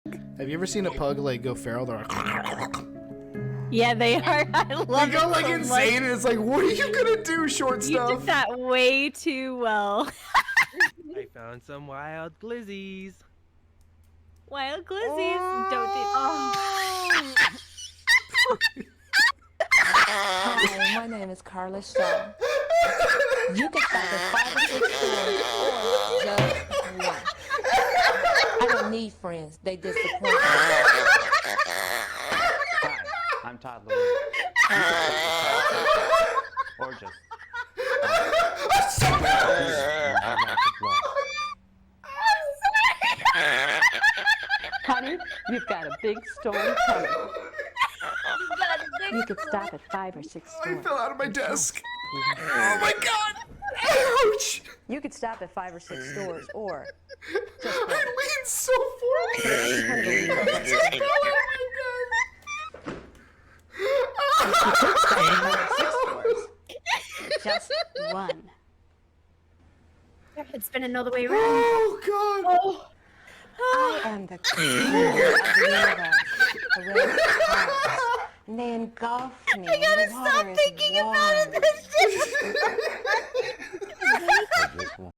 Have you ever seen a pug like go feral? They're like, yeah, they are. I love they go it like so insane, much. and it's like, what are you gonna do, short You stuff? did that way too well. I found some wild glizzies. Wild glizzies. Don't do. Oh. Hi, my name is Carla Shaw. You can stop at 5 or 6 stores or just one. I don't need friends. They disappoint me. Hi, I'm Todd Louise. You can stop at 5 or just Honey, you've got a big story coming. You could stop at 5 or 6 I stores. fell out of my desk. Oh my god! Ouch! You could stop at 5 or 6 stores, or just I one. leaned so forward. Just one. Their head's spinning all the way around. Oh god! Oh. I am the queen of the universe, the red clouds, and they engulf me. I gotta the water stop is thinking warm. about it. This shit.